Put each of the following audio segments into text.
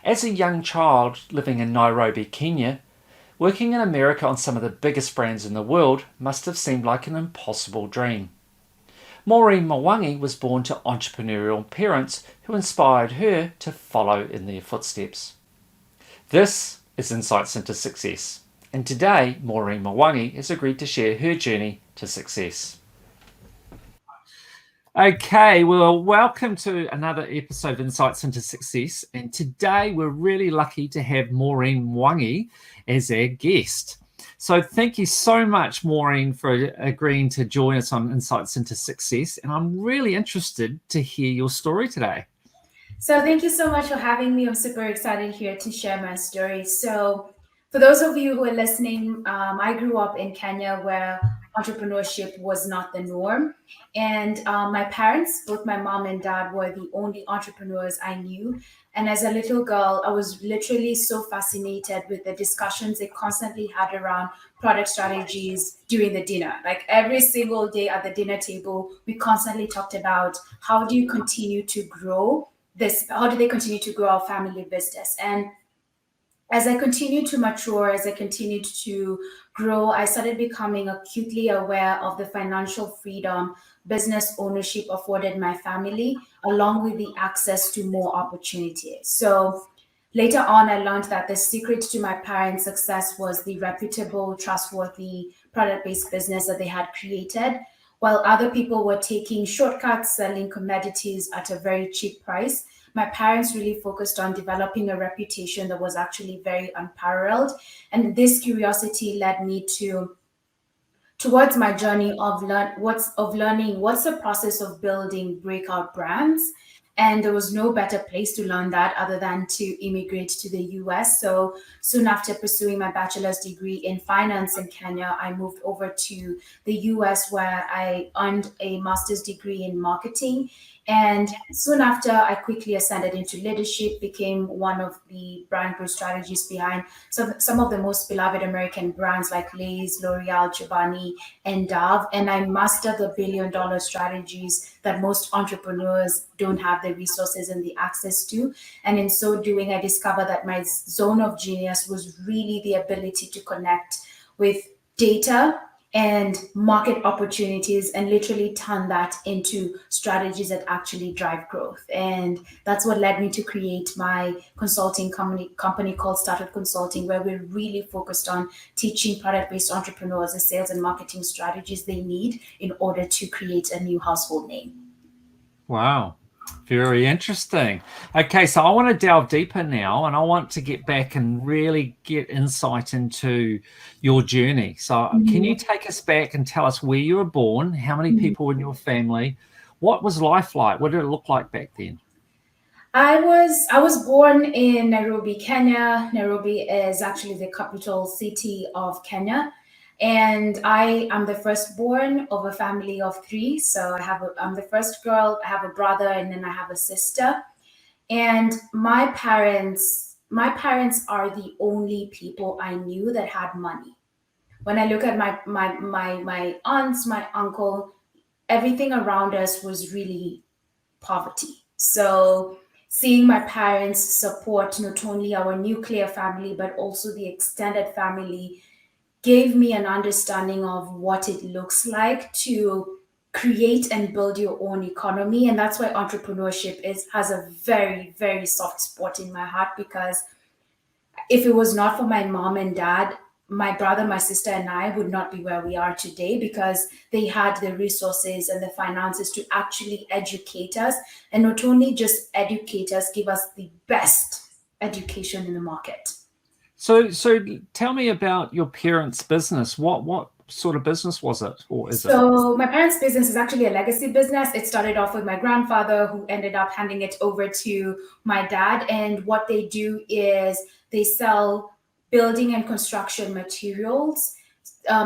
As a young child living in Nairobi, Kenya, working in America on some of the biggest brands in the world must have seemed like an impossible dream. Maureen Mwangi was born to entrepreneurial parents who inspired her to follow in their footsteps. This is Insights into Success, and today Maureen Mwangi has agreed to share her journey to success. Okay, well, welcome to another episode of Insights into Success, and today we're really lucky to have Maureen Mwangi as our guest. So thank you so much, Maureen, for agreeing to join us on Insights into Success, and I'm really interested to hear your story today. So thank you so much for having me. I'm super excited here to share my story. So for those of you who are listening, I grew up in Kenya where entrepreneurship was not the norm. And my parents, both my mom and dad, were the only entrepreneurs I knew. And as a little girl, I was literally so fascinated with the discussions they constantly had around product strategies during the dinner. Like every single day at the dinner table, we constantly talked about how do you continue to grow how do they continue to grow our family business. And as I continued to mature, as I continued to grow, I started becoming acutely aware of the financial freedom business ownership afforded my family, along with the access to more opportunities. So later on, I learned that the secret to my parents' success was the reputable, trustworthy, product based business that they had created. While other people were taking shortcuts, selling commodities at a very cheap price, my parents really focused on developing a reputation that was actually very unparalleled. And this curiosity led me towards my journey of learning what's the process of building breakout brands. And there was no better place to learn that other than to immigrate to the US. So soon after pursuing my bachelor's degree in finance in Kenya, I moved over to the US where I earned a master's degree in marketing. And soon after, I quickly ascended into leadership, became one of the brand growth strategists behind some of the most beloved American brands like Lay's, L'Oreal, Chobani, and Dove. And I mastered the billion-dollar strategies that most entrepreneurs don't have the resources and the access to. And in so doing, I discovered that my zone of genius was really the ability to connect with data and market opportunities and literally turn that into strategies that actually drive growth. And that's what led me to create my consulting company called Started Consulting, where we're really focused on teaching product-based entrepreneurs the sales and marketing strategies they need in order to create a new household name. Wow. Very interesting. Okay, so I want to delve deeper now and I want to get back and really get insight into your journey. So, can you take us back and tell us where you were born, how many people were in your family, what was life like, what did it look like back then? I was born in Nairobi, Kenya. Nairobi is actually the capital city of Kenya. And I am the firstborn of a family of three. So I'm the first girl, I have a brother, and then I have a sister. And my parents are the only people I knew that had money. When I look at my aunts, my uncle, everything around us was really poverty. So seeing my parents support not only our nuclear family but also the extended family gave me an understanding of what it looks like to create and build your own economy. And that's why entrepreneurship is has a very very soft spot in my heart, because if it was not for my mom and dad, my brother, my sister, and I would not be where we are today, because they had the resources and the finances to actually educate us, and not only just educate us, give us the best education in the market. So tell me about your parents' business. What sort of business was it, or is it? So my parents' business is actually a legacy business. It started off with my grandfather, who ended up handing it over to my dad. And what they do is they sell building and construction materials.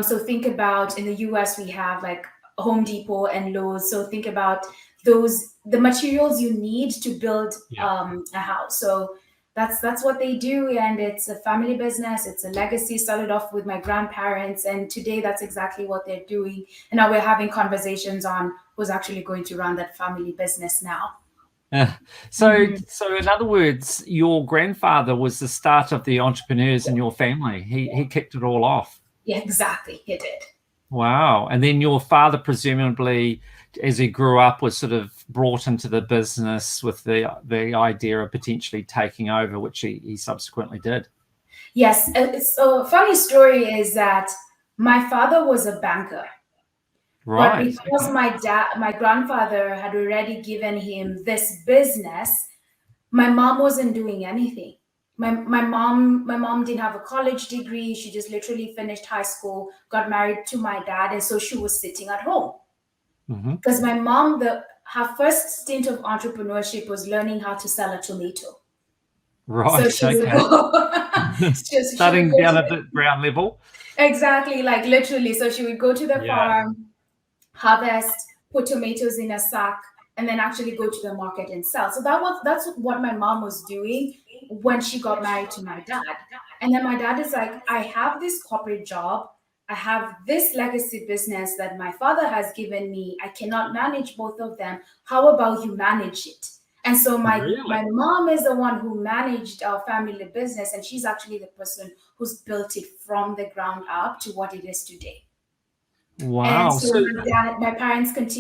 So think about, in the US we have like Home Depot and Lowe's. So think about the materials you need to build Yeah. a house. So that's what they do, and it's a family business. It's a legacy. Started off with my grandparents, and today that's exactly what they're doing. And now we're having conversations on who's actually going to run that family business now. Uh, so, Mhm. so in other words, your grandfather was the start of the entrepreneurs in your family. He kicked it all off. Yeah, exactly. He did. Wow. And then your father, presumably, as he grew up, was sort of brought into the business with the idea of potentially taking over, which he subsequently did. Yes. So, a funny story is that my father was a banker, but Right. because my grandfather had already given him this business, my mom wasn't doing anything. My mom didn't have a college degree. She just literally finished high school, got married to my dad, and so she was sitting at home. Hmm. Because my mom, the her first stint of entrepreneurship was learning how to sell a tomato. So Right. she would Okay. go, she would Starting go down to at the ground level. exactly, like literally. So she would go to the Yeah. farm, harvest, put tomatoes in a sack, and then actually go to the market and sell. So that's what my mom was doing when she got married to my dad. And then my dad is like, I have this corporate job. I have this legacy business that my father has given me. I cannot manage both of them. How about you manage it? And so Really? my mom is the one who managed our family business, and she's actually the person who's built it from the ground up to what it is today. And Wow. so So,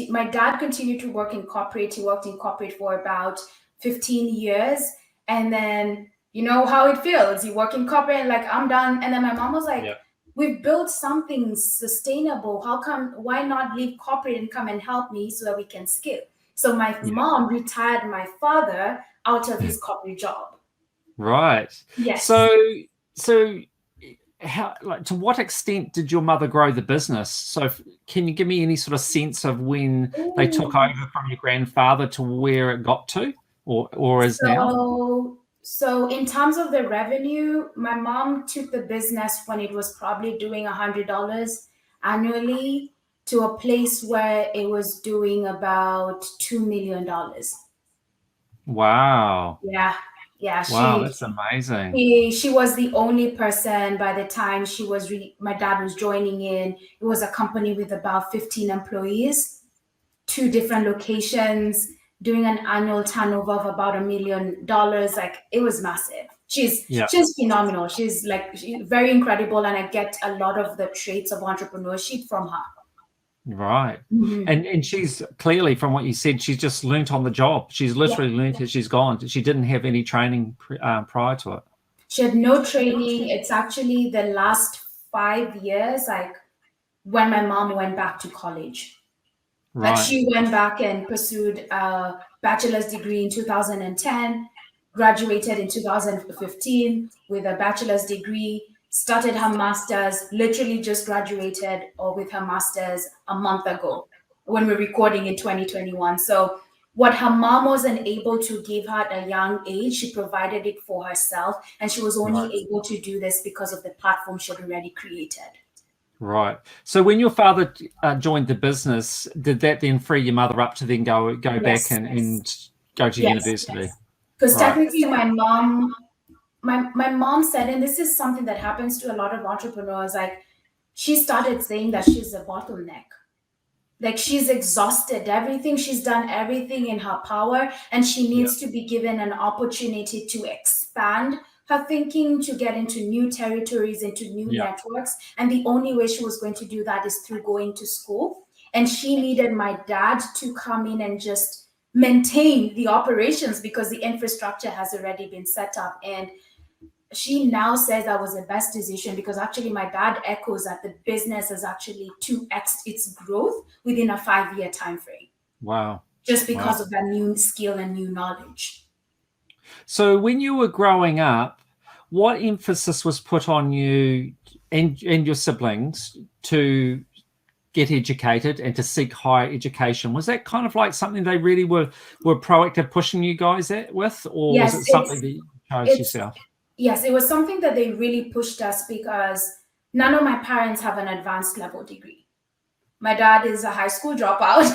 my dad continued to work in corporate. He worked in corporate for about 15 years. And then you know how it feels. You work in corporate and like, I'm done. And then my mom was like, yeah. we've built something sustainable. Why not leave corporate and come and help me so that we can scale? So my Yeah. mom retired my father out of his corporate job. Right. Yes. So, so how, like, to what extent did your mother grow the business? So, can you give me any sort of sense of when they took Ooh. over from your grandfather to where it got to, or is now? So in terms of the revenue, my mom took the business when it was probably doing $100 annually to a place where it was doing about $2 million. Wow. Yeah, yeah. Wow, that's amazing. She was the only person by the time my dad was joining in. It was a company with about 15 employees, two different locations, doing an annual turnover of about $1 million. Like it was massive. Yeah. She's phenomenal. She's very incredible, and I get a lot of the traits of entrepreneurship from her. Right. Mhm. And she's clearly, from what you said, she's just learnt on the job. She's Yeah, literally learnt as she's gone. She didn't have any training prior to it. she had no training. It's actually the last 5 years, like when my mom went back to college. Like Right. she went back and pursued a bachelor's degree in 2010, graduated in 2015 with a bachelor's degree, started her master's, literally just graduated or with her master's a month ago when we're recording in 2021. So what her mom wasn't able to give her at a young age, she provided it for herself. And she was only Right. able to do this because of the platform she had already created. Right. So when your father joined the business, did that then free your mother up to then go back Yes, and go to yes. university? Because Right. technically, my mom said, and this is something that happens to a lot of entrepreneurs, like she started saying that she's a bottleneck. Like she's exhausted everything, she's done everything in her power, and she Yeah. needs to be given an opportunity to expand her thinking, to get into new territories, into new Yeah. networks. And the only way she was going to do that is through going to school. And she needed my dad to come in and just maintain the operations because the infrastructure has already been set up. And she now says that was the best decision because actually my dad echoes that the business has actually 2x its growth within a 5 year time frame Wow. just Wow. because of that new skill and new knowledge. So when you were growing up, what emphasis was put on you and your siblings to get educated and to seek higher education? Was that kind of like something they really were proactive pushing you guys at with, or was Yes, it something that you chose it's yourself? yes, it was something that they really pushed us because none of my parents have an advanced level degree. My dad is a high school dropout.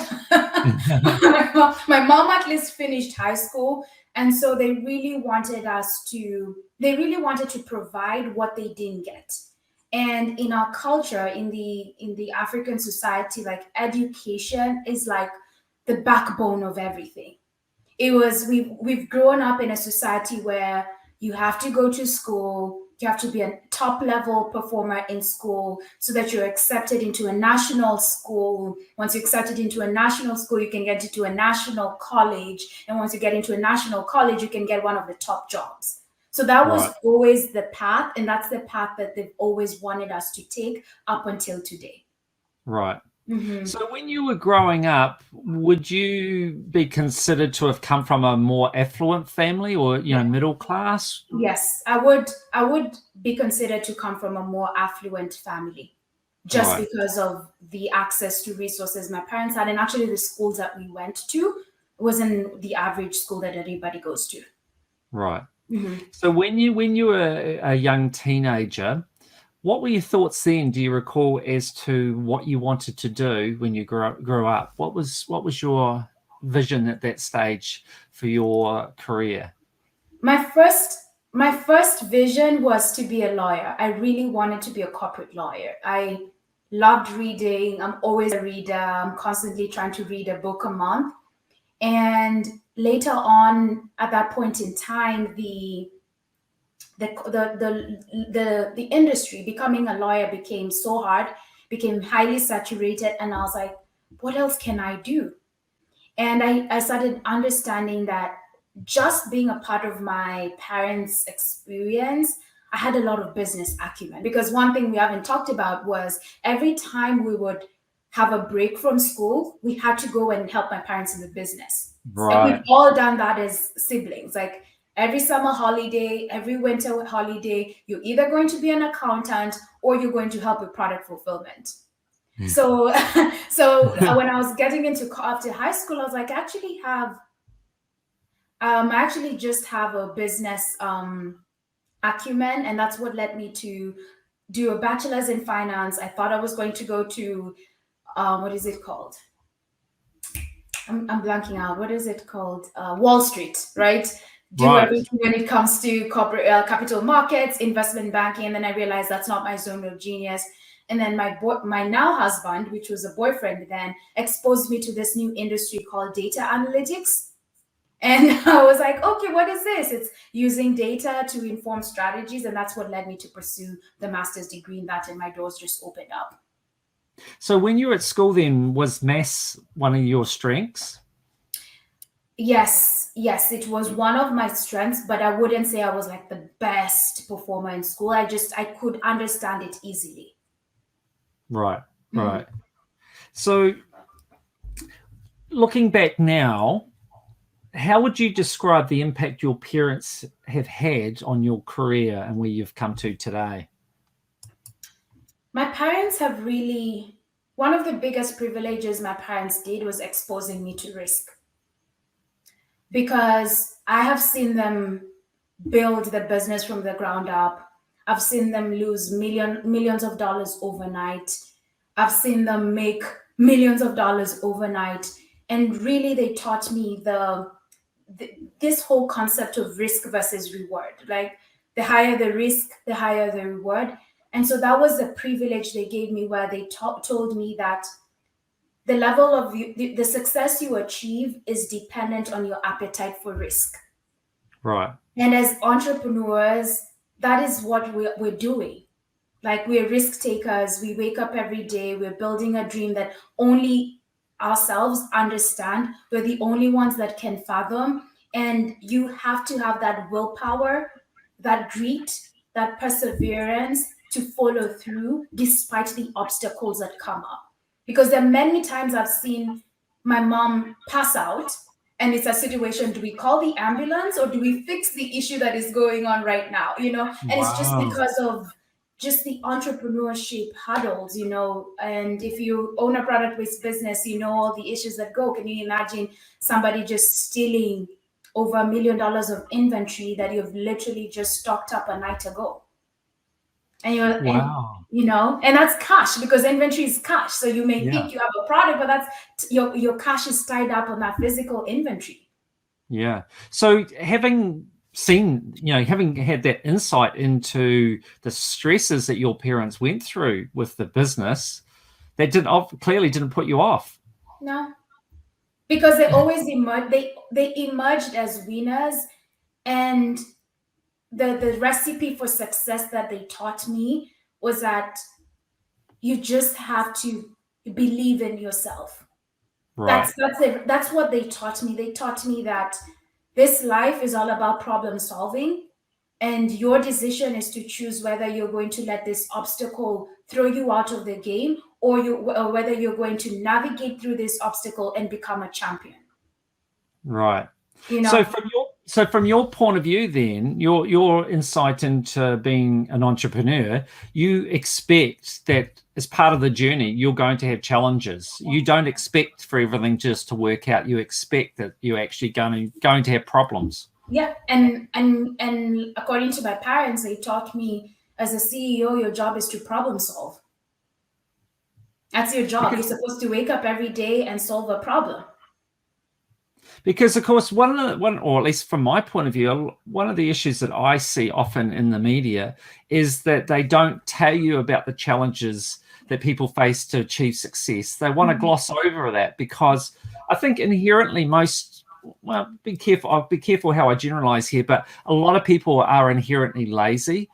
My mom at least finished high school. And so they really wanted to provide what they didn't get. And in our culture, in the African society, like education is like the backbone of everything. we've grown up in a society where you have to go to school, you have to be a top level performer in school so that you're accepted into a national school. Once you're accepted into a national school, you can get into a national college, and once you get into a national college, you can get one of the top jobs. So that was Right. always the path, and that's the path that they've always wanted us to take up until today. Right. Mhm. So when you were growing up, would you be considered to have come from a more affluent family or, middle class? Yes, I would be considered to come from a more affluent family just Right. because of the access to resources my parents had, and actually the schools that we went to wasn't the average school that everybody goes to. Right. Mhm. So when you were a young teenager, what were your thoughts then? Do you recall as to what you wanted to do when you grew up? What was your vision at that stage for your career? My first my first vision was to be a lawyer. I really wanted to be a corporate lawyer. I loved reading. I'm always a reader. I'm constantly trying to read a book a month. And later on, at that point in time, the industry, becoming a lawyer, became so hard, became highly saturated, and I was like, what else can I do? And I started understanding that just being a part of my parents' experience, I had a lot of business acumen. Because one thing we haven't talked about was every time we would have a break from school, we had to go and help my parents in the business. And we've Right. all done that as siblings. Like every summer holiday, every winter holiday, you're either going to be an accountant or you're going to help with product fulfillment. So, when I was getting into after high school, I was like, I actually just have a business acumen, and that's what led me to do a bachelor's in finance. I thought I was going to go to what is it called? I'm blanking out. What is it called? Wall Street, right? Do Right. everything when it comes to corporate capital markets, investment banking, and then I realized that's not my zone of genius. And then my now husband, which was a boyfriend then, exposed me to this new industry called data analytics. And I was like, okay, what is this? It's using data to inform strategies, and that's what led me to pursue the master's degree in that, and my doors just opened up. So when you were at school then, was maths one of your strengths? Yes, it was one of my strengths, but I wouldn't say I was like the best performer in school. I could understand it easily. Right. Mhm. Right. So looking back now, how would you describe the impact your parents have had on your career and where you've come to today? My parents have really, one of the biggest privileges my parents did was exposing me to risk, because I have seen them build the business from the ground up. I've seen them lose millions of dollars overnight. I've seen them make millions of dollars overnight. And really, they taught me this whole concept of risk versus reward. Like the higher the risk, the higher the reward. And so that was the privilege they gave me, where they told me that the level of the success you achieve is dependent on your appetite for risk. Right. And as entrepreneurs, that is what we're doing. Like we're risk takers. We wake up every day. We're building a dream that only ourselves understand. We're the only ones that can fathom. And you have to have that willpower, that grit, that perseverance to follow through despite the obstacles that come up. Because there are many times I've seen my mom pass out, and it's a situation, do we call the ambulance or do we fix the issue that is going on right now? And it's just Wow. because of just the entrepreneurship hurdles, and if you own a product-based business, all the issues that go. Can you imagine somebody just stealing over $1 million of inventory that you've literally just stocked up a night ago? And you're and Wow. and that's cash, because inventory is cash. So you may Yeah. think you have a product, but that's your cash is tied up on that physical inventory. Yeah. So having had that insight into the stresses that your parents went through with the business, that clearly didn't put you off. No, because they always emerge. They emerged as winners, and the recipe for success that they taught me was that you just have to believe in yourself. Right. That's what they taught me. They taught me that this life is all about problem solving, and your decision is to choose whether you're going to let this obstacle throw you out of the game, or whether you're going to navigate through this obstacle and become a champion. Right. You So know, from your point of view, then your insight into being an entrepreneur, you expect that as part of the journey, you're going to have challenges. You don't expect for everything just to work out. You expect that you're actually going to have problems. yeah. And according to my parents, they taught me as a CEO, your job is to problem solve. That's your job. You're supposed to wake up every day and solve a problem. Because of course, one, or at least from my point of view, one of the issues that I see often in the media is that they don't tell you about the challenges that people face to achieve success. They want to gloss over that because I think inherently well, I'll be careful how I generalize here, but a lot of people are inherently lazy.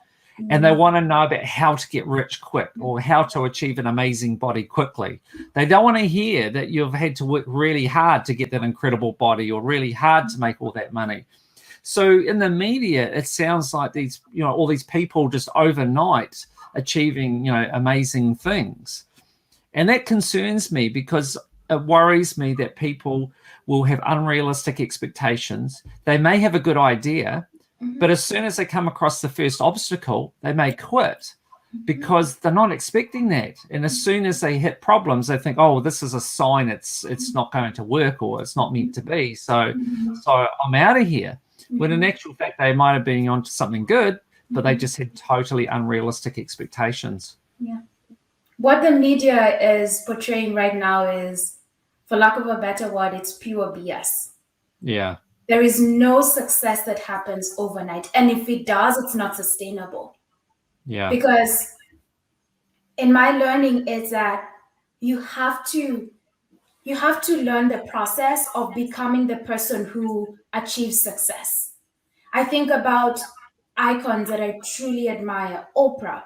And they want to know about how to get rich quick or how to achieve an amazing body quickly. They don't want to hear that you've had to work really hard to get that incredible body or really hard to make all that money. So in the media, it sounds like all these people just overnight achieving, amazing things. And that concerns me because it worries me that people will have unrealistic expectations. They may have a good idea, but as soon as they come across the first obstacle, they may quit because they're not expecting that. And as soon as they hit problems, they think, oh, this is a sign it's not going to work or it's not meant to be. So I'm out of here. When in actual fact, they might have been onto something good, but they just had totally unrealistic expectations. Yeah. What the media is portraying right now is, for lack of a better word, it's pure BS. Yeah. There is no success that happens overnight. And if it does, it's not sustainable. Yeah. Because in my learning is that you have to learn the process of becoming the person who achieves success. I think about icons that I truly admire. Oprah.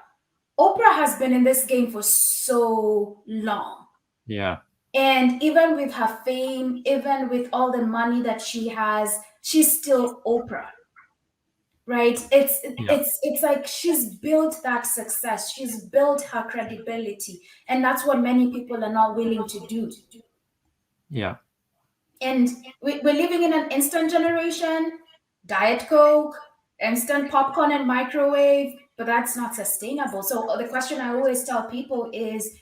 Oprah has been in this game for so long. Yeah. And even with her fame, even with all the money that she has, she's still Oprah. Right? It's like she's built that success. She's built her credibility. And that's what many people are not willing to do. Yeah. And we're living in an instant generation, Diet Coke, instant popcorn and microwave, but that's not sustainable. So the question I always tell people is,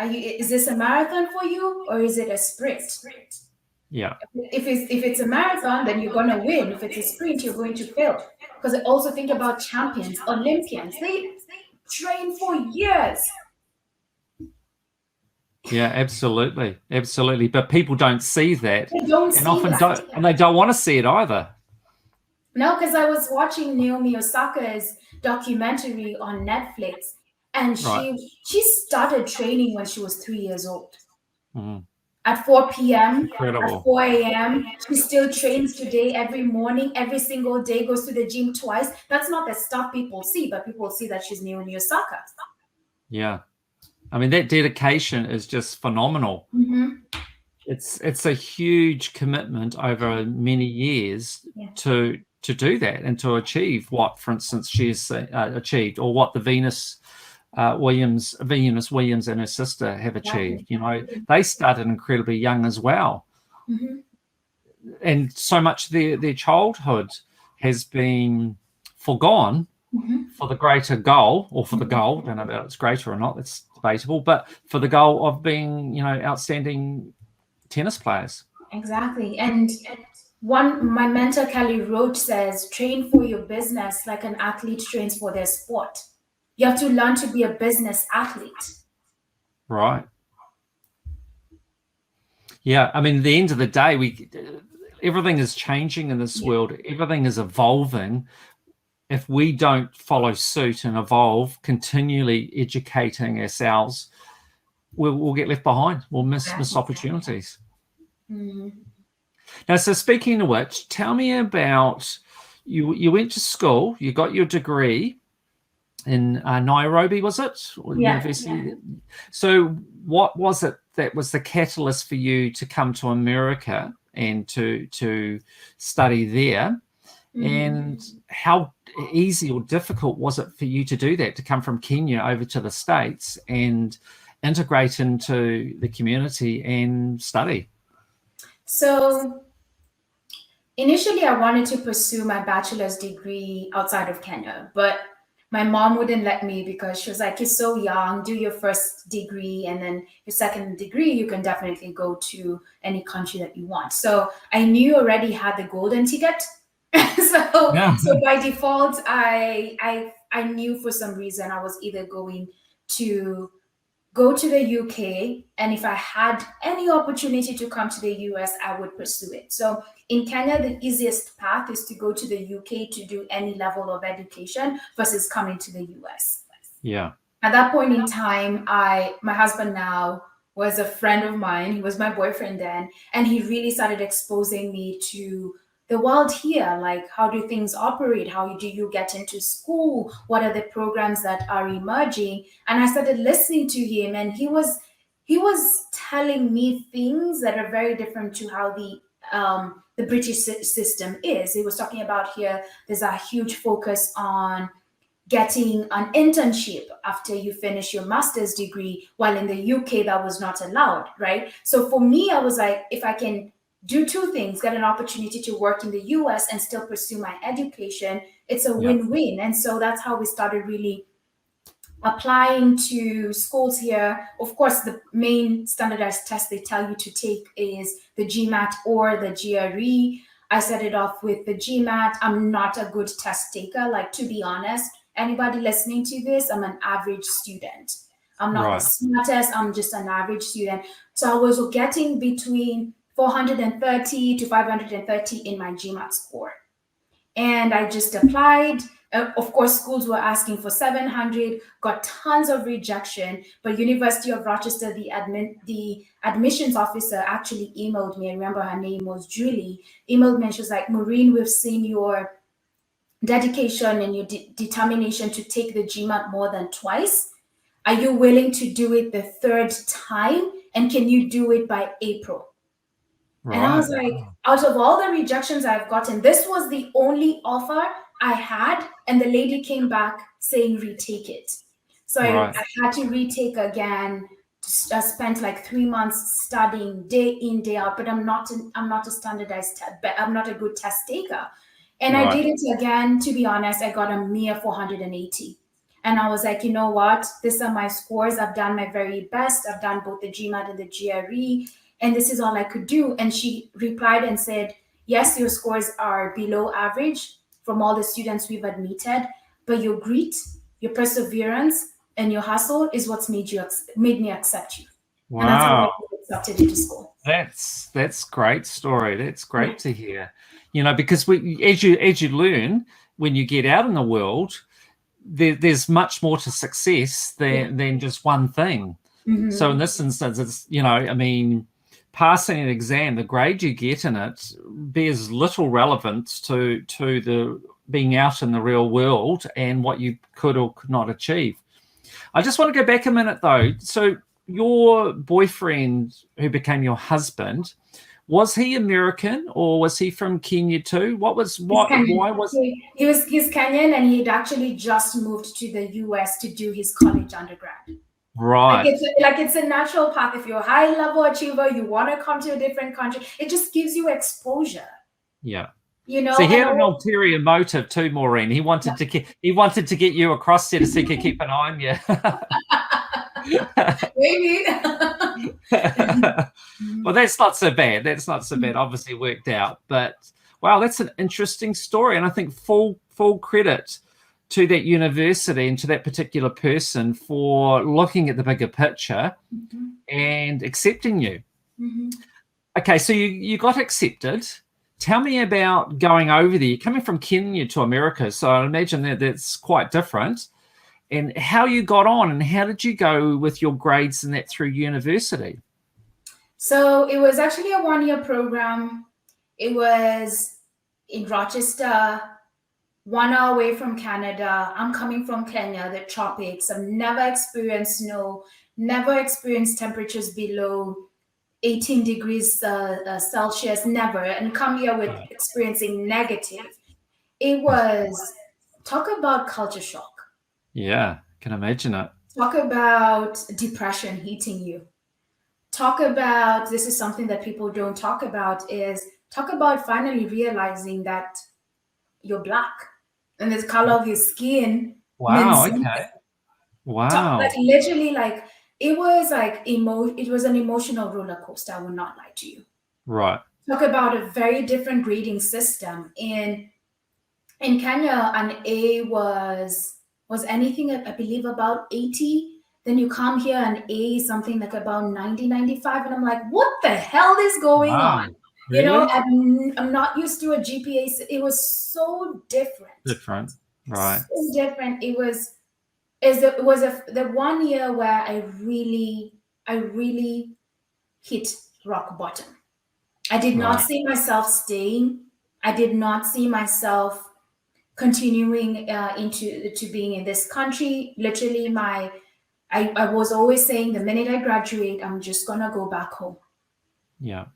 is this a marathon for you or is it a sprint? Yeah. If it's a marathon, then you're gonna win. If it's a sprint, you're going to fail. Because I also think about champions, Olympians. They train for years. Yeah, absolutely. Absolutely. But people don't see that. They don't and see often that. and they don't want to see it either. No, because I was watching Naomi Osaka's documentary on Netflix, and she started training when she was 3 years old. At 4 p.m., Incredible. at 4 a.m. She still trains today every morning, every single day, goes to the gym twice. That's not the stuff people see, but people see that she's Naomi Osaka. Yeah. I mean, that dedication is just phenomenal. It's a huge commitment over many years to do that and to achieve what, for instance, she's achieved, or what the Venus Williams and her sister have achieved. They started incredibly young as well. And so much of their childhood has been forgone for the greater goal, or for the goal. I don't know about it's greater or not, that's debatable, but for the goal of being, outstanding tennis players. Exactly. And my mentor Kelly Roach says, train for your business like an athlete trains for their sport. You have to learn to be a business athlete. Right. Yeah. I mean, at the end of the day, everything is changing in this world. Everything is evolving. If we don't follow suit and evolve, continually educating ourselves, we'll get left behind. We'll miss opportunities. Mhm. Now, so speaking of which, tell me about you went to school, you got your degree in Nairobi, was it? Or Yeah. university? So what was it that was the catalyst for you to come to America and to study there? Mhm. And how easy or difficult was it for you to do that, to come from Kenya over to the States and integrate into the community and study? So initially, I wanted to pursue my bachelor's degree outside of Kenya, but my mom wouldn't let me because she was like, "You're so young, do your first degree, and then your second degree, you can definitely go to any country that you want." So I knew already had the golden ticket. Yeah. So by default, I knew for some reason I was either going to go to the UK, and if I had any opportunity to come to the US, I would pursue it. So in Kenya, the easiest path is to go to the UK to do any level of education versus coming to the US. Yeah. At that point in time, I my husband now was a friend of mine. He was my boyfriend then, and he really started exposing me to the world here. Like, how do things operate? How do you get into school? What are the programs that are emerging? And I started listening to him, and he was telling me things that are very different to how the British system is. He was talking about here. There's a huge focus on getting an internship after you finish your master's degree, while in the UK that was not allowed, right? So for me, I was like, if I can do two things, get an opportunity to work in the US and still pursue my education, it's a Yeah. win-win. And so that's how we started really applying to schools here. Of course, the main standardized test they tell you to take is the GMAT or the GRE. I set it off with the GMAT. I'm not a good test taker. Like, to be honest, anybody listening to this, I'm an average student. I'm not the Right. smartest, I'm just an average student. So I was getting between 430 to 530 in my GMAT score, and I just applied. Of course, schools were asking for 700, got tons of rejection. But University of Rochester, the admissions officer actually emailed me. I remember her name was Julie. Emailed me and she was like, "Maureen, we've seen your dedication and your determination to take the GMAT more than twice. Are you willing to do it the third time? And can you do it by April?" And I was Right. like, out of all the rejections I've gotten, this was the only offer I had. And the lady came back saying, retake it. So I, Right. I had to retake again. I spent like 3 months studying day in, day out, but I'm not a standardized, but I'm not a good test taker. And I Right. did it again. To be honest, I got a mere 480. And I was like, you know what? These are my scores. I've done my very best. I've done both the GMAT and the GRE, and this is all I could do. And she replied and said, yes, your scores are below average from all the students we've admitted, but your grit, your perseverance, and your hustle is what's made me accept you. And that's how I Wow. got accepted into school. That's great story. That's Yeah. great to hear. Because as you learn when you get out in the world, there's much more to success Yeah. than just one thing. So in Hmm. this instance, it's I mean, passing an exam, the grade you get in it bears little relevance to the being out in the real world and what you could or could not achieve. I just want to go back a minute though. So your boyfriend who became your husband, was he American or was he from Kenya too? He's Kenyan. Why was He's Kenyan, and he'd actually just moved to the US to do his college undergrad. right? Like it's a natural path. If you're a high level achiever, you want to come to a different country. It just gives you exposure, Yeah. you So know. he And had an ulterior motive too, Maureen. He wanted to get you across there so he could keep an eye on you. maybe. Well, that's not so bad. That's not so bad. Obviously worked out. But wow, that's an interesting story. And I think full credit to that university and to that particular person for looking at the bigger picture Mhm. and accepting you. Mhm. Okay, so you got accepted. Tell me about going over there. You're coming from Kenya to America, so I imagine that's quite different. And how you got on and how did you go with your grades and that through university? So it was actually a 1 year program. It was in Rochester, 1 hour away from Canada. I'm coming from Kenya, the tropics. I've never experienced snow, never experienced temperatures below 18 degrees Celsius, never. And come here with experiencing negative. It was, talk about culture shock. Yeah, can imagine it. Talk about depression hitting you. Talk about, this is something that people don't talk about, is talk about finally realizing that you're black and the color of your skin means Wow, something. okay. Wow. Like literally, like it was an emotional roller coaster. I will not lie to you. Right. Talk about a very different grading system. In Kenya, an A was anything I believe about 80. Then you come here, an A is something like about 90, 95, and I'm like, what the hell is going Wow. on? You know, Really? I'm not used to a GPA. It was so different, Different. Right. so different. It was the 1 year where I really hit rock bottom. I did not Right. see myself staying. I did not see myself continuing into to being in this country. Literally, I was always saying the minute I graduate, I'm just gonna go back home. Yeah.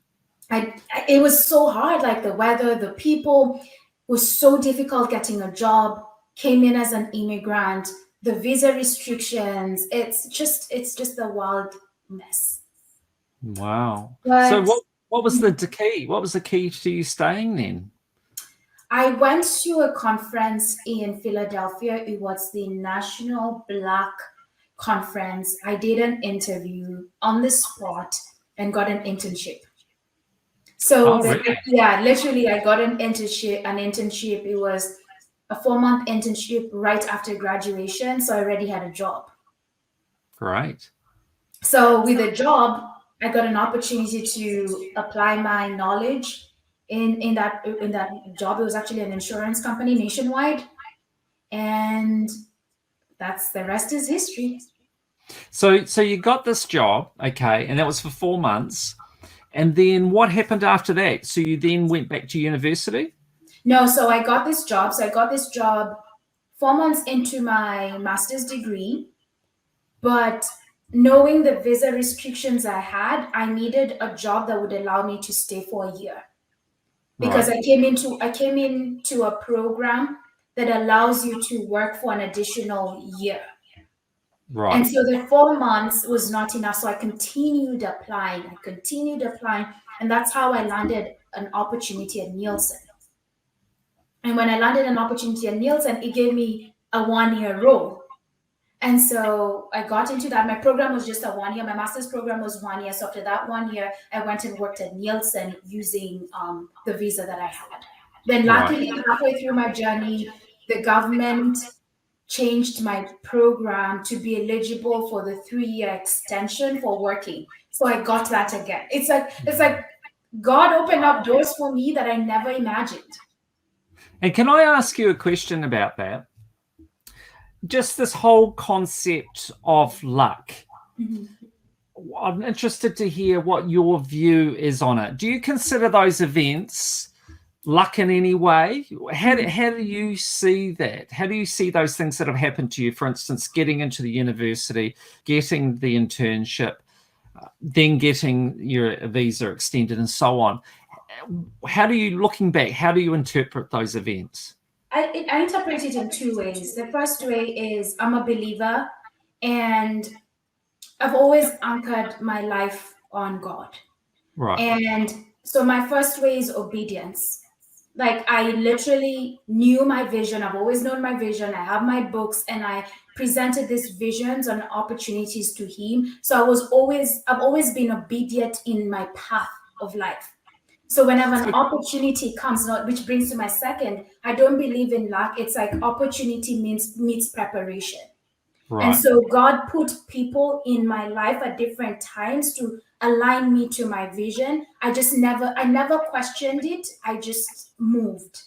It was so hard, like the weather, the people, was so difficult getting a job. Came in as an immigrant, the visa restrictions. It's just a wild mess. Wow. So But what was the key? What was the key to you staying then? I went to a conference in Philadelphia. It was the National Black Conference. I did an interview on the spot and got an internship. So Oh, really? yeah, literally I got an internship. An internship. It was a 4 month internship right after graduation. So I already had a job. Great. So with a job, I got an opportunity to apply my knowledge in that job. It was actually an insurance company nationwide, and that's the rest is history. So you got this job, okay, and that was for 4 months. And then what happened after that? So you then went back to university? No, so I got this job. So I got this job 4 months into my master's degree, but knowing the visa restrictions I had, I needed a job that would allow me to stay for a year. Because Right. I came into a program that allows you to work for an additional year. And Right. so the 4 months was not enough. So I continued applying, and that's how I landed an opportunity at Nielsen. And when I landed an opportunity at Nielsen, it gave me a 1 year role. And so I got into that. My program was just a 1 year. My master's program was 1 year. So after that 1 year, I went and worked at Nielsen using the visa that I had. Then, Right. luckily, halfway through my journey, the government changed my program to be eligible for the 3 year extension for working. So I got that again. It's like God opened up doors for me that I never imagined. And can I ask you a question about that? Just this whole concept of luck. I'm interested to hear what your view is on it. Do you consider those events luck in any way? How do you see that? How do you see those things that have happened to you? For instance, getting into the university, getting the internship, then getting your visa extended and so on. How do you, looking back, how do you interpret those events? I interpret it in two ways. The first way is I'm a believer, and I've always anchored my life on God. Right. And so my first way is obedience. Like I literally knew my vision. I've always known my vision. I have my books, and I presented these visions and opportunities to him. So I've always been obedient in my path of life. So whenever an opportunity comes, which brings to my second, I don't believe in luck. It's like opportunity meets preparation. And Right. so God put people in my life at different times to align me to my vision. I never questioned it. I just moved.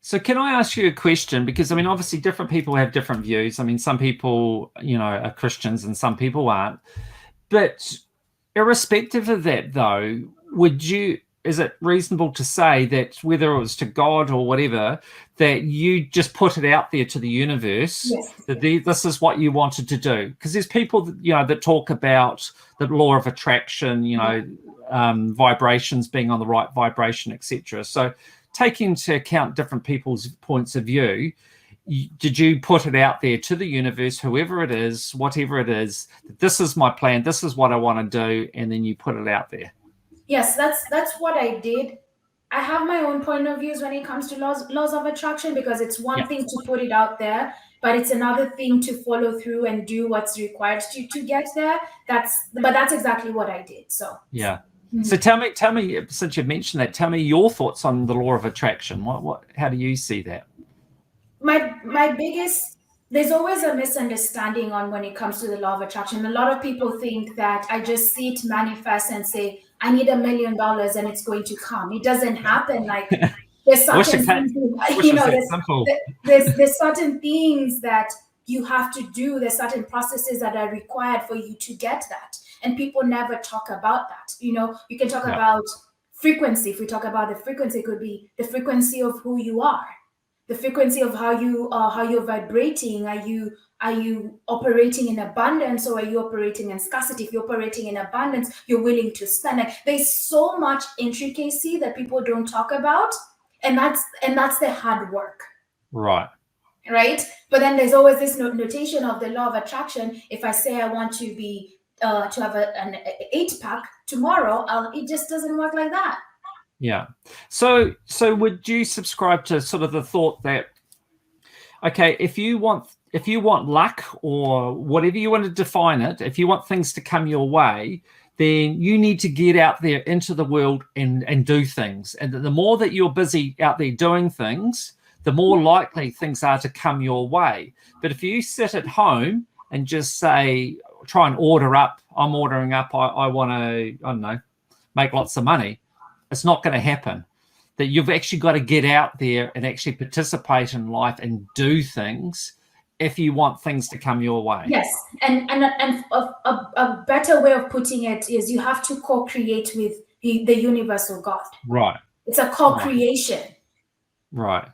So can I ask you a question? Because I mean, obviously different people have different views. I mean, some people, are Christians and some people aren't. But irrespective of that, though, is it reasonable to say that whether it was to God or whatever, that you just put it out there to the universe Yes. that this is what you wanted to do? Because there's people that talk about the law of attraction, vibrations being on the right vibration, etc. So taking into account different people's points of view, did you put it out there to the universe, whoever it is, whatever it is, this is my plan, this is what I want to do, and then you put it out there? Yes, that's what I did. I have my own point of views when it comes to laws of attraction, because it's one thing to put it out there, but it's another thing to follow through and do what's required to get there. That's exactly what I did. So yeah. So tell me, since you've mentioned that, tell me your thoughts on the law of attraction. How do you see that? My biggest, there's always a misunderstanding on when it comes to the law of attraction. A lot of people think that I just see it manifest and say, I need $1 million and it's going to come. It doesn't happen. Like there's certain things, there's certain things that you have to do. There's certain processes that are required for you to get that. And people never talk about that. You can talk about frequency. If we talk about the frequency, it could be the frequency of who you are, the frequency of how you're vibrating. Are you operating in abundance, or are you operating in scarcity? If you're operating in abundance, you're willing to spend. Like, there's so much intricacy that people don't talk about, and that's the hard work. Right. But then there's always this notation of the law of attraction. If I say I want to be to have an 8-pack tomorrow, it just doesn't work like that. Yeah. So would you subscribe to sort of the thought that, okay, if you want luck, or whatever you want to define it, if you want things to come your way, then you need to get out there into the world and do things. And the more that you're busy out there doing things, the more likely things are to come your way. But if you sit at home and just say, try and I'm ordering up, I want to, I don't know, make lots of money, it's not going to happen. That you've actually got to get out there and actually participate in life and do things if you want things to come your way. Yes, and a better way of putting it is you have to co-create with the universal God. Right. It's a co-creation. Right.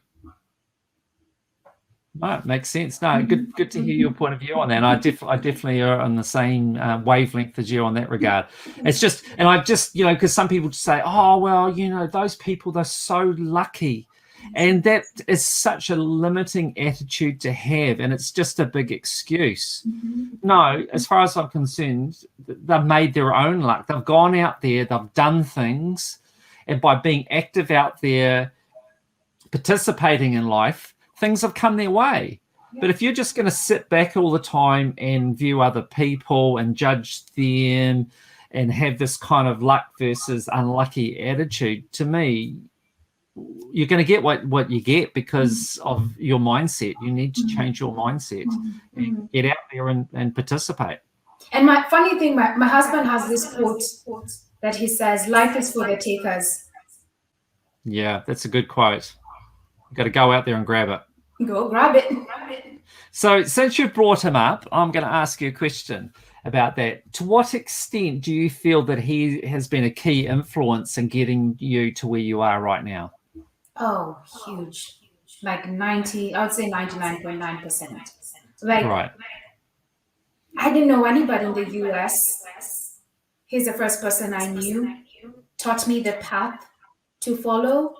Right, makes sense. No, good to hear your point of view on that. And I definitely are on the same wavelength as you on that regard. It's just, and I just, because some people just say, oh, well, those people, they're so lucky. And that is such a limiting attitude to have. And it's just a big excuse. No, as far as I'm concerned, they've made their own luck. They've gone out there, they've done things. And by being active out there, participating in life, things have come their way. But if you're just going to sit back all the time and view other people and judge them and have this kind of luck versus unlucky attitude, to me, you're going to get what you get because of your mindset. You need to change your mindset and get out there and participate. And my funny thing, my husband has this quote that he says, life is for the takers. Yeah, that's a good quote. You've got to go out there and grab it. Go grab it. So since you've brought him up, I'm going to ask you a question about that. To what extent do you feel that he has been a key influence in getting you to where you are right now? Oh, huge. Like I would say 99.9%. Like, right. I didn't know anybody in the US. He's the first person I knew, taught me the path to follow.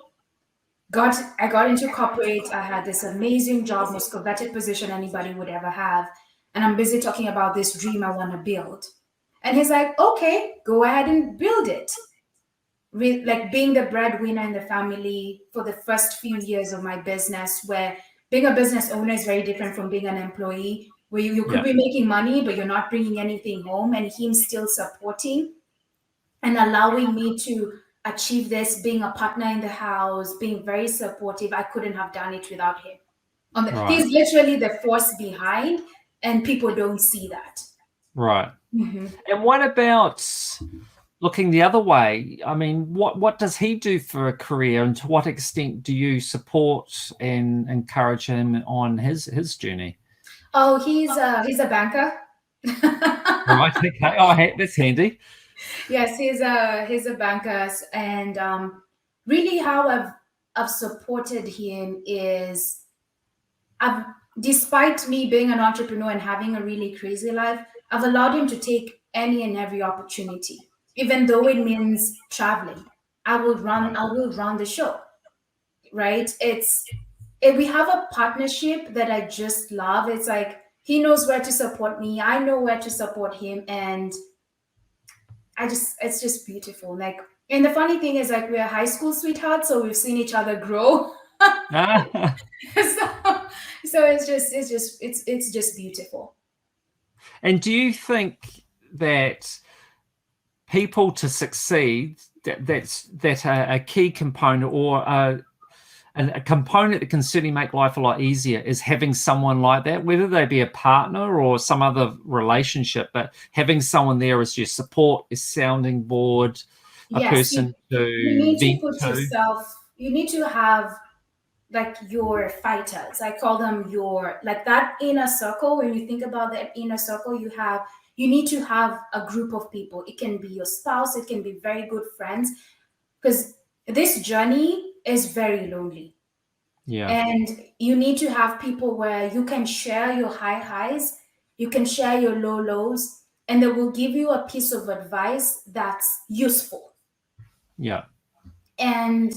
I got into corporate. I had this amazing job, most coveted position anybody would ever have. And I'm busy talking about this dream I want to build. And he's like, okay, go ahead and build it. Like being the breadwinner in the family for the first few years of my business, where being a business owner is very different from being an employee, where you could be making money, but you're not bringing anything home, and him still supporting and allowing me to achieve this, being a partner in the house, being very supportive. I couldn't have done it without him. He's literally the force behind, and people don't see that. Right. And what about looking the other way? I mean, what does he do for a career, and to what extent do you support and encourage him on his journey? Oh, he's a banker. Right. Okay. Oh, that's handy. Yes, he's a banker, and really how I've supported him is I've despite me being an entrepreneur and having a really crazy life, I've allowed him to take any and every opportunity, even though it means traveling. Right. I will run the show, right? We have a partnership that I just love. It's like he knows where to support me, I know where to support him, and it's just beautiful. Like, and the funny thing is, like, we're high school sweethearts, so we've seen each other grow. Ah, so, so it's just beautiful. and do you think that people to succeed, that a key component, or a component that can certainly make life a lot easier, is having someone like that, whether they be a partner or some other relationship, but having someone there as your support, a sounding board, a Yes, person you to need to vent put to. yourself. You need to have like your fighters. I call them your like that inner circle. When you think about that inner circle, you need to have a group of people. It can be your spouse. It can be very good friends, because this journey is very lonely. Yeah, And you need to have people where you can share your high highs, you can share your low lows, and they will give you a piece of advice that's useful. yeah, And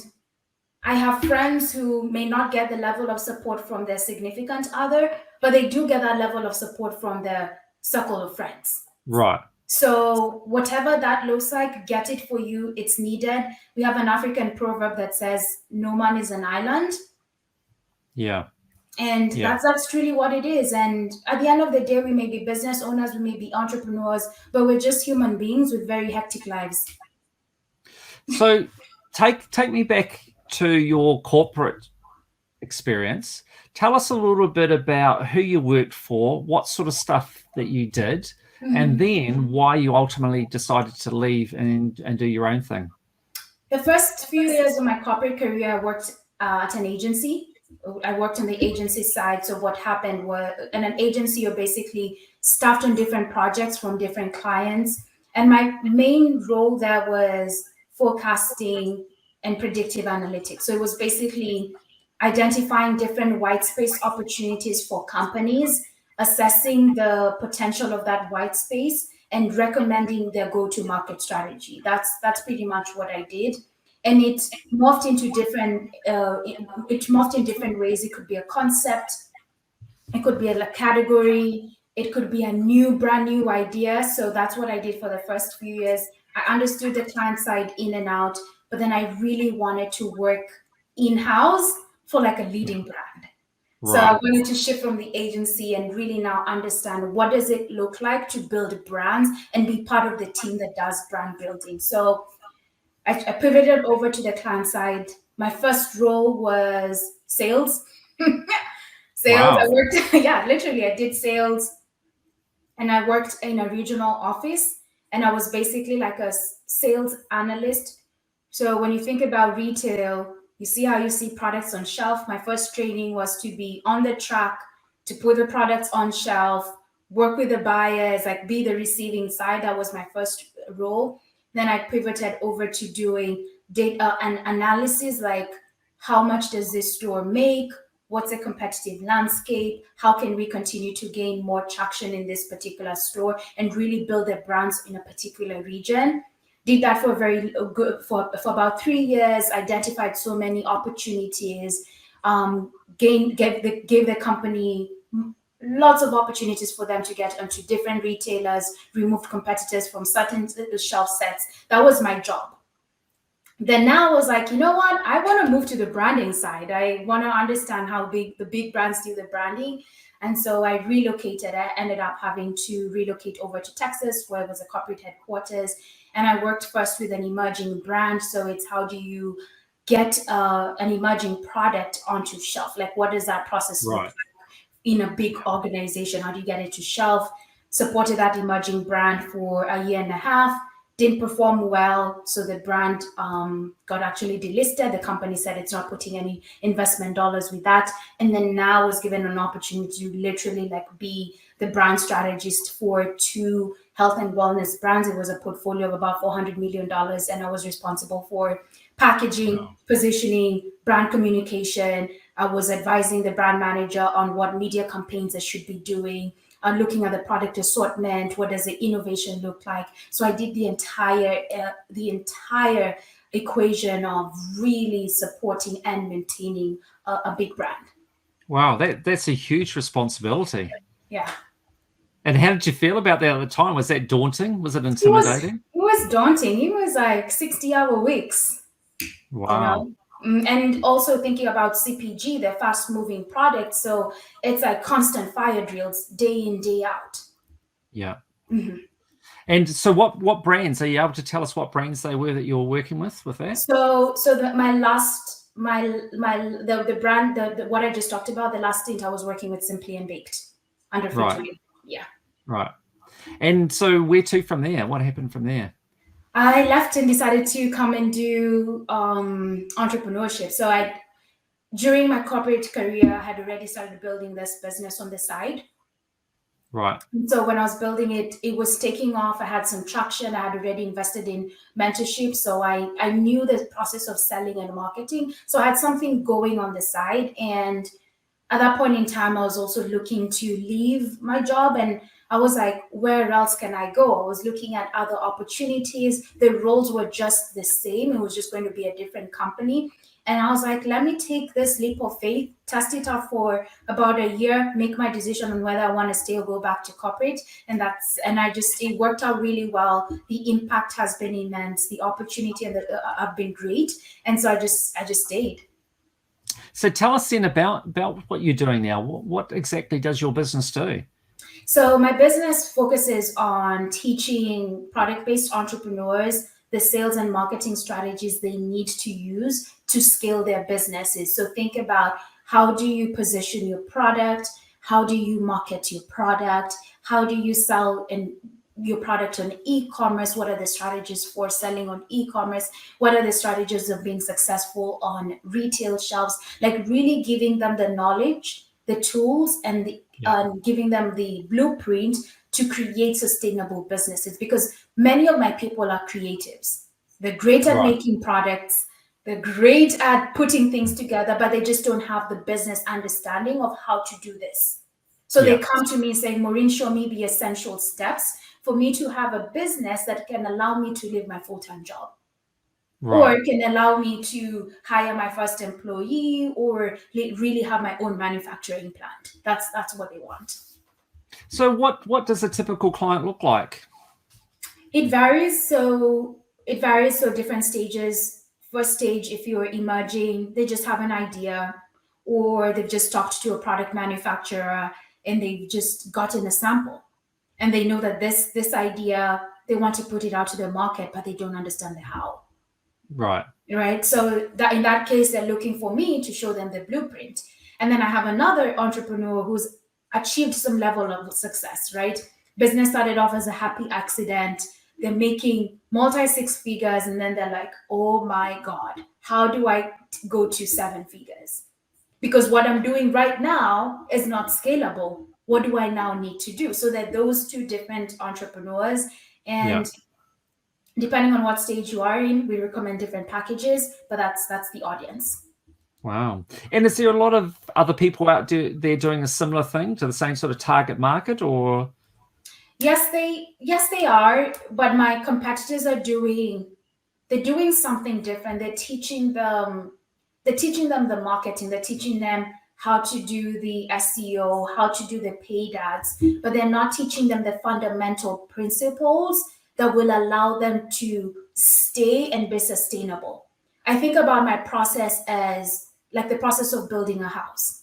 I have friends who may not get the level of support from their significant other, but they do get that level of support from their circle of friends. right. So, whatever that looks like, get it for you. It's needed. We have an African proverb that says, "No man is an island." Yeah, And yeah. that's truly what it is. And at the end of the day, we may be business owners, we may be entrepreneurs, but we're just human beings with very hectic lives. So take me back to your corporate experience. Tell us a little bit about who you worked for, what sort of stuff that you did, and Mhm. then why you ultimately decided to leave and do your own thing. The first few years of my corporate career, I worked at an agency. I worked on the agency side. So what happened was, in an agency, you're basically staffed on different projects from different clients. And my main role there was forecasting and predictive analytics. So it was basically identifying different white space opportunities for companies, assessing the potential of that white space, and recommending their go-to-market strategy. That's pretty much what I did, and it morphed in different ways. It could be a concept, it could be a category, it could be a brand new idea. So that's what I did for the first few years. I understood the client side in and out, but then I really wanted to work in house for like a leading brand. So I Right, wanted to shift from the agency and really now understand what does it look like to build brands and be part of the team that does brand building. So I pivoted over to the client side. My first role was sales. Sales. I wow, worked, yeah, literally, I did sales, and I worked in a regional office, and I was basically like a sales analyst. So when you think about retail, you see how you see products on shelf. My first training was to be on the track to put the products on shelf, work with the buyers, like be the receiving side. That was my first role. Then I pivoted over to doing data and analysis, like how much does this store make? What's the competitive landscape? How can we continue to gain more traction in this particular store and really build their brands in a particular region? Did that for very good for about 3 years. Identified so many opportunities. Gave the company lots of opportunities for them to get onto different retailers. Removed competitors from certain shelf sets. That was my job. Then now I was like, you know what? I want to move to the branding side. I want to understand how big the big brands do the branding. And so I relocated. I ended up having to relocate over to Texas, where it was a corporate headquarters. And I worked first with an emerging brand. So it's how do you get an emerging product onto shelf? Like, what does that process look right, like in a big organization? How do you get it to shelf? Supported that emerging brand for a year and a half. Didn't perform well, so the brand got actually delisted. The company said it's not putting any investment dollars with that, and then now was given an opportunity to literally like be the brand strategist for two health and wellness brands. It was a portfolio of about $400 million, and I was responsible for packaging, positioning, brand communication. I was advising the brand manager on what media campaigns they should be doing, looking at the product assortment, what does the innovation look like. So I did the entire equation of really supporting and maintaining a big brand. Wow, that's a huge responsibility. Yeah. And how did you feel about that at the time? Was that daunting? Was it It intimidating? was daunting. It was like 60-hour weeks, Wow. And also thinking about CPG, they're fast moving products. So it's like constant fire drills day in, day out. Yeah. Mm-hmm. And so what brands, are you able to tell us what brands they were that you were working with that? So the brand, what I just talked about, the last stint I was working with Simply and Baked under Right. Frito. Yeah. Right. And so where to from there? What happened from there? I left and decided to come and do entrepreneurship. So during my corporate career, I had already started building this business on the side. Right. So when I was building it, it was taking off. I had some traction. I had already invested in mentorship. So I knew the process of selling and marketing. So I had something going on the side. And at that point in time, I was also looking to leave my job. And I was like, where else can I go? I was looking at other opportunities. The roles were just the same. It was just going to be a different company. And I was like, let me take this leap of faith, test it out for about a year, make my decision on whether I want to stay or go back to corporate. And it worked out really well. The impact has been immense. The opportunity and have been great. And so I just stayed. So tell us then about what you're doing now. What exactly does your business do? So my business focuses on teaching product-based entrepreneurs the sales and marketing strategies they need to use to scale their businesses. So think about, how do you position your product? How do you market your product? How do you sell your product on e-commerce? What are the strategies for selling on e-commerce? What are the strategies of being successful on retail shelves? Like really giving them the knowledge, the tools, and giving them the blueprint to create sustainable businesses, because many of my people are creatives. They're great at making products, they're great at putting things together, but they just don't have the business understanding of how to do this. So they come to me saying, Maureen, show me the essential steps for me to have a business that can allow me to leave my full-time job. Or can allow me to hire my first employee, or really have my own manufacturing plant. That's what they want. So what does a typical client look like? It varies. So different stages. First stage, if you're emerging, they just have an idea, or they've just talked to a product manufacturer and they've just gotten a sample, and they know that this idea, they want to put it out to the market, but they don't understand the how. Right. So that in that case, they're looking for me to show them the blueprint. And then I have another entrepreneur who's achieved some level of success, right? Business started off as a happy accident. They're making multi six figures, and then they're like, oh my God, how do I go to 7 figures? Because what I'm doing right now is not scalable. What do I now need to do? So that those two different entrepreneurs, and depending on what stage you are in, we recommend different packages, but that's the audience. Wow. And is there a lot of other people out there doing a similar thing to the same sort of target market, or? Yes, they are, but my competitors are doing something different. They're teaching them the marketing, they're teaching them how to do the SEO, how to do the paid ads, but they're not teaching them the fundamental principles that will allow them to stay and be sustainable. I think about my process as like the process of building a house.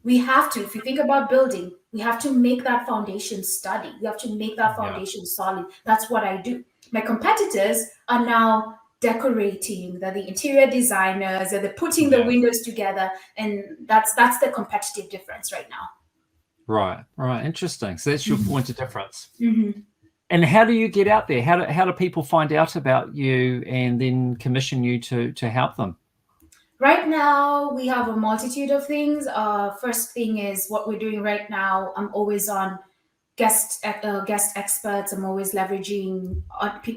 We have to, if you think about building, we have to make that foundation steady. We have to make that foundation solid. That's what I do. My competitors are now decorating, they're the interior designers, they're putting the windows together, and that's the competitive difference right now. Right. Interesting. So that's your point of difference. Mm-hmm. And how do you get out there? How do people find out about you and then commission you to help them? Right now, we have a multitude of things. First thing is what we're doing right now. I'm always on guest experts. I'm always leveraging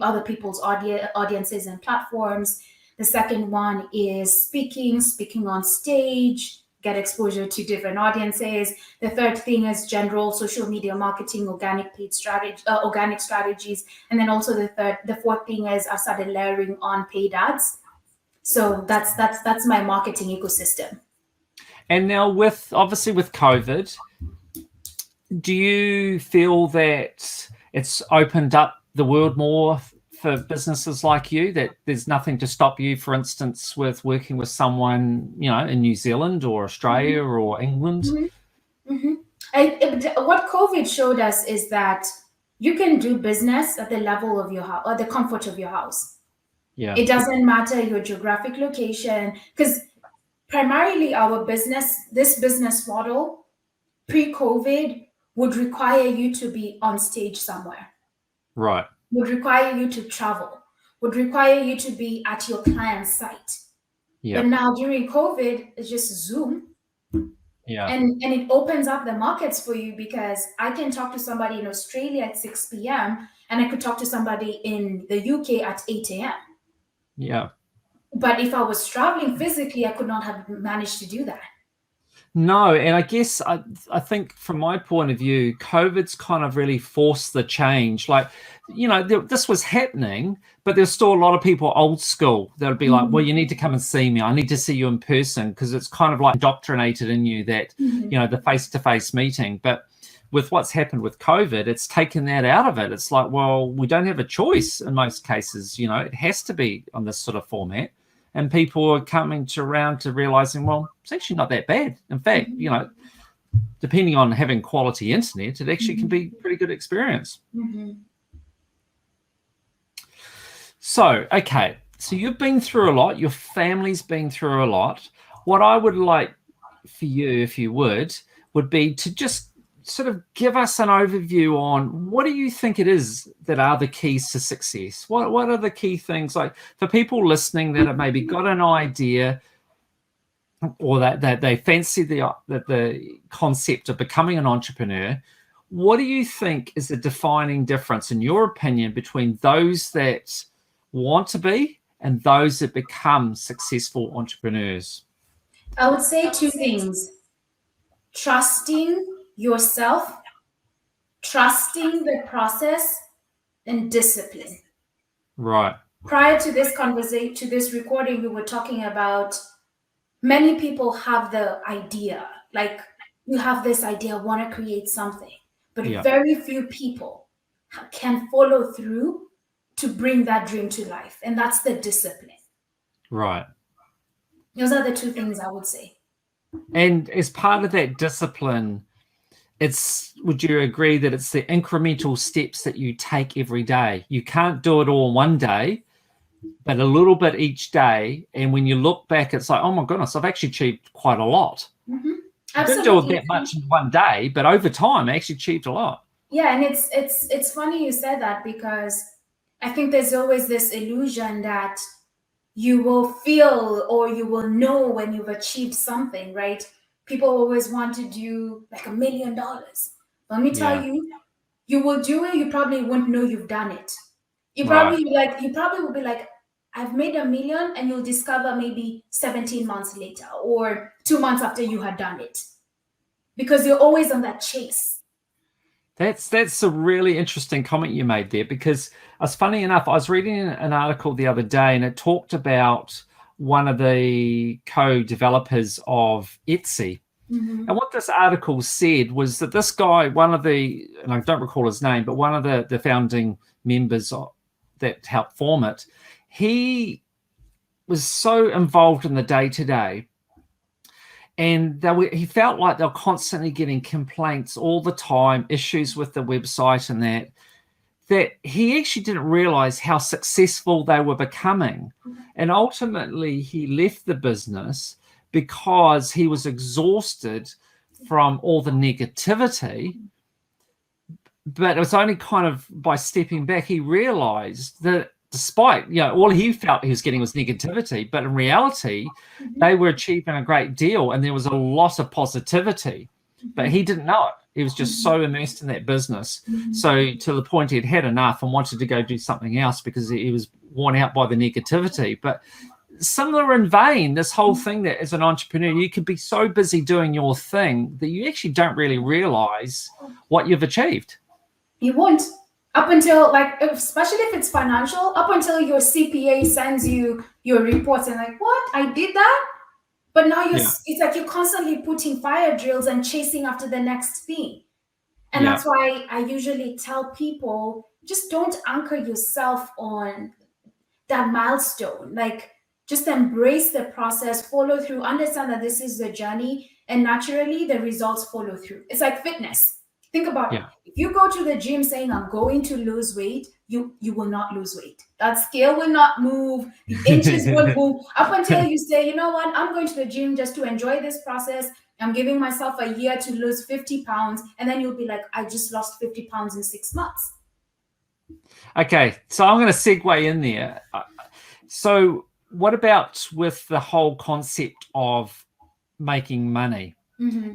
other people's audiences and platforms. The second one is speaking on stage, get exposure to different audiences. The third thing is general social media marketing, organic strategies, and then also the fourth thing is I started layering on paid ads. So that's my marketing ecosystem. And now obviously with COVID, do you feel that it's opened up the world more for businesses like you, that there's nothing to stop you, for instance, with working with someone, in New Zealand or Australia or England? What COVID showed us is that you can do business at the level of your house or the comfort of your house. Yeah. It doesn't matter your geographic location, because primarily this business model pre-COVID would require you to be on stage somewhere. Right. Would require you to travel, would require you to be at your client's site. Yeah. But now during COVID, it's just Zoom. Yeah. And it opens up the markets for you, because I can talk to somebody in Australia at 6 p.m. and I could talk to somebody in the UK at 8 a.m. Yeah. But if I was traveling physically, I could not have managed to do that. No, and I guess I think from my point of view, COVID's kind of really forced the change. Like, this was happening, but there's still a lot of people old school that would be like, well, you need to come and see me. I need to see you in person, because it's kind of like indoctrinated in you that, the face-to-face meeting. But with what's happened with COVID, it's taken that out of it. It's like, well, we don't have a choice in most cases. It has to be on this sort of format. And people are coming around to realizing, well, it's actually not that bad. In fact, depending on having quality internet, it actually can be a pretty good experience. So, okay. So you've been through a lot. Your family's been through a lot. What I would like for you, if you would be to just sort of give us an overview on what do you think it is that are the keys to success? What are the key things, like for people listening that have maybe got an idea or that they fancy the concept of becoming an entrepreneur? What do you think is the defining difference, in your opinion, between those that want to be and those that become successful entrepreneurs? I would say two things: trusting yourself, trusting the process, and discipline. Right. Prior to this conversation, to this recording, we were talking about many people have the idea, like you have this idea, want to create something, but very few people can follow through to bring that dream to life. And that's the discipline. Right. Those are the two things I would say. And as part of that discipline, would you agree that it's the incremental steps that you take every day? You can't do it all one day, but a little bit each day. And when you look back, it's like, oh my goodness, I've actually achieved quite a lot. I didn't do it that much in one day, but over time I actually achieved a lot. Yeah, and it's funny you said that, because I think there's always this illusion that you will feel or you will know when you've achieved something, right? People always want to do like $1 million. Let me tell you, you will do it. You probably won't know you've done it. You probably will be like, I've made $1 million, and you'll discover maybe 17 months later or 2 months after you had done it, because you're always on that chase. That's a really interesting comment you made there, because funny enough, I was reading an article the other day, and it talked about one of the co-developers of Etsy. And what this article said was that this guy, and I don't recall his name, but one of the founding members that helped form it, he was so involved in the day-to-day, and he felt like they were constantly getting complaints all the time, issues with the website and that he actually didn't realize how successful they were becoming. And ultimately, he left the business because he was exhausted from all the negativity. But it was only kind of by stepping back, he realized that despite, all he felt he was getting was negativity, but in reality, they were achieving a great deal and there was a lot of positivity. but he didn't know it. He was just so immersed in that business. So to the point he'd had enough and wanted to go do something else because he was worn out by the negativity. But similar in vein, this whole thing that as an entrepreneur, you can be so busy doing your thing that you actually don't really realize what you've achieved. You won't. Up until, like, especially if it's financial, up until your CPA sends you your reports and like, what? I did that? But now it's like you're constantly putting fire drills and chasing after the next thing. And that's why I usually tell people, just don't anchor yourself on that milestone. Like, just embrace the process, follow through, understand that this is the journey, and naturally the results follow through. It's like fitness. Think about it. If you go to the gym saying, I'm going to lose weight, you will not lose weight. That scale will not move. The inches will move up until you say, you know what? I'm going to the gym just to enjoy this process. I'm giving myself a year to lose 50 pounds. And then you'll be like, I just lost 50 pounds in 6 months. Okay. So I'm going to segue in there. So what about with the whole concept of making money?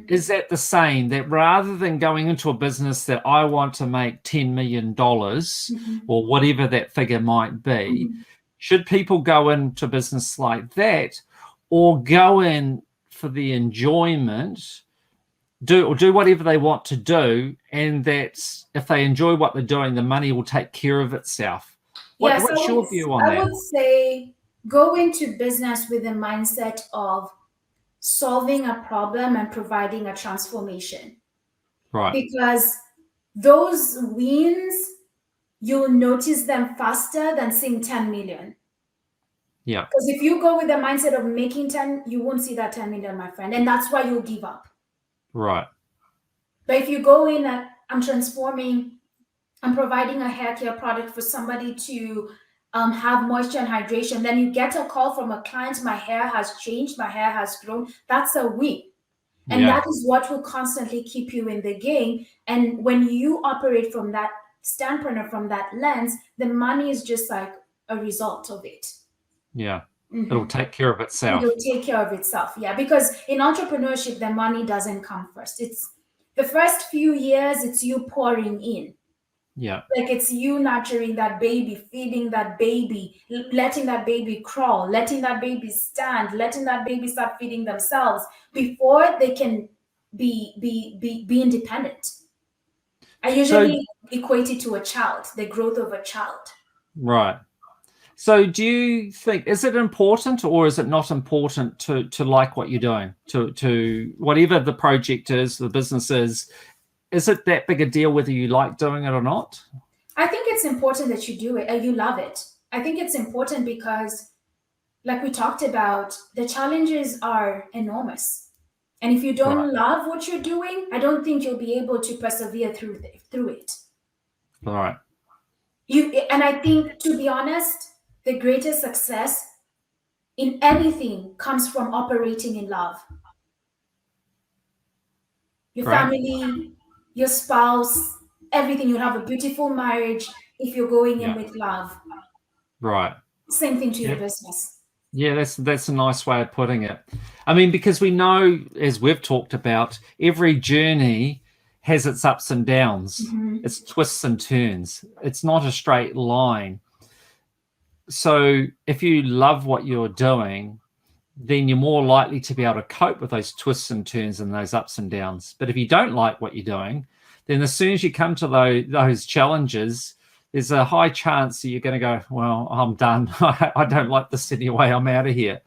Is that the same, that rather than going into a business that I want to make $10 million or whatever that figure might be, should people go into business like that, or go in for the enjoyment, do whatever they want to do, and that if they enjoy what they're doing, the money will take care of itself? What's your view on that? I would say go into business with the mindset of solving a problem and providing a transformation. Right. Because those wins, you'll notice them faster than seeing 10 million. Yeah. Because if you go with the mindset of making 10, you won't see that 10 million, my friend. And that's why you'll give up. Right. But if you go in that I'm transforming, I'm providing a hair care product for somebody to have moisture and hydration, then you get a call from a client, my hair has changed, my hair has grown. That's a win. And that is what will constantly keep you in the game. And when you operate from that standpoint or from that lens, the money is just like a result of it. Yeah. It'll take care of itself. It'll take care of itself. Yeah. Because in entrepreneurship, the money doesn't come first. It's the first few years, it's you pouring in. Yeah. Like it's you nurturing that baby, feeding that baby, letting that baby crawl, letting that baby stand, letting that baby start feeding themselves before they can be independent. I usually equate it to a child, the growth of a child. Right. So do you think, is it important or is it not important to like what you're doing, to whatever the project is, the business is it that big a deal whether you like doing it or not? I think it's important that you do it and you love it. I think it's important because, like we talked about, the challenges are enormous. And if you don't love what you're doing, I don't think you'll be able to persevere through it. All right. And I think, to be honest, the greatest success in anything comes from operating in love. Your family, your spouse, everything. You have a beautiful marriage if you're going in with love. Right. Same thing to your business. Yeah, that's a nice way of putting it. I mean, because we know, as we've talked about, every journey has its ups and downs. It's twists and turns. It's not a straight line. So if you love what you're doing, then you're more likely to be able to cope with those twists and turns and those ups and downs. But if you don't like what you're doing, then as soon as you come to those challenges, there's a high chance that you're going to go, well, I'm done. I don't like this anyway. I'm out of here.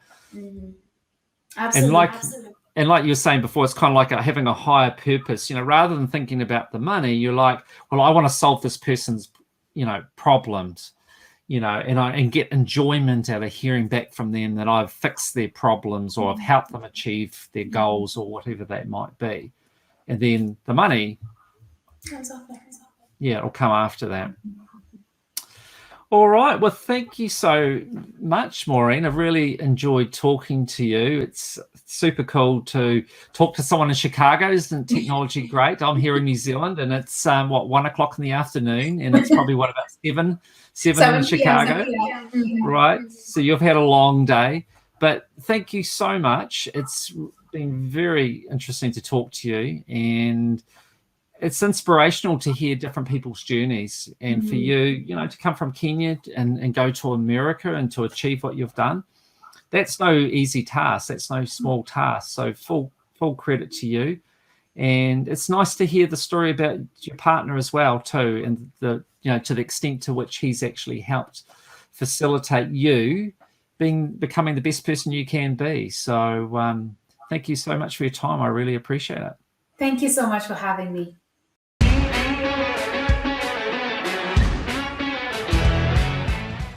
Absolutely. And like you were saying before, it's kind of like having a higher purpose. Rather than thinking about the money, you're like, well, I want to solve this person's, problems. And get enjoyment out of hearing back from them that I've fixed their problems or I've helped them achieve their goals or whatever that might be. And then the money, it'll come after that. All right. Well, thank you so much, Maureen. I've really enjoyed talking to you. It's super cool to talk to someone in Chicago. Isn't technology great? I'm here in New Zealand, and it's 1 o'clock in the afternoon, and it's probably about 7 in Chicago, right? So you've had a long day. But thank you so much. It's been very interesting to talk to you, and it's inspirational to hear different people's journeys. And for you, to come from Kenya and go to America and to achieve what you've done, that's no easy task. That's no small task. So full credit to you. And it's nice to hear the story about your partner as well too, and to the extent to which he's actually helped facilitate you becoming the best person you can be. So thank you so much for your time. I really appreciate it. Thank you so much for having me.